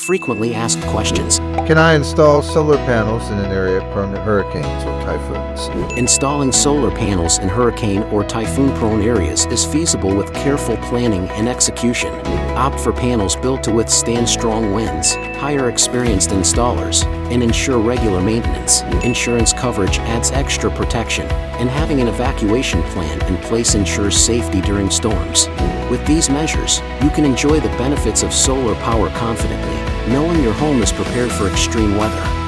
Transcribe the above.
Frequently asked questions. Can I install solar panels in an area prone to hurricanes or typhoons? Installing solar panels in hurricane or typhoon-prone areas is feasible with careful planning and execution. Opt for panels built to withstand strong winds, hire experienced installers, and ensure regular maintenance. Insurance coverage adds extra protection, and having an evacuation plan in place ensures safety during storms. With these measures, you can enjoy the benefits of solar power confidently, knowing your home is prepared for extreme weather.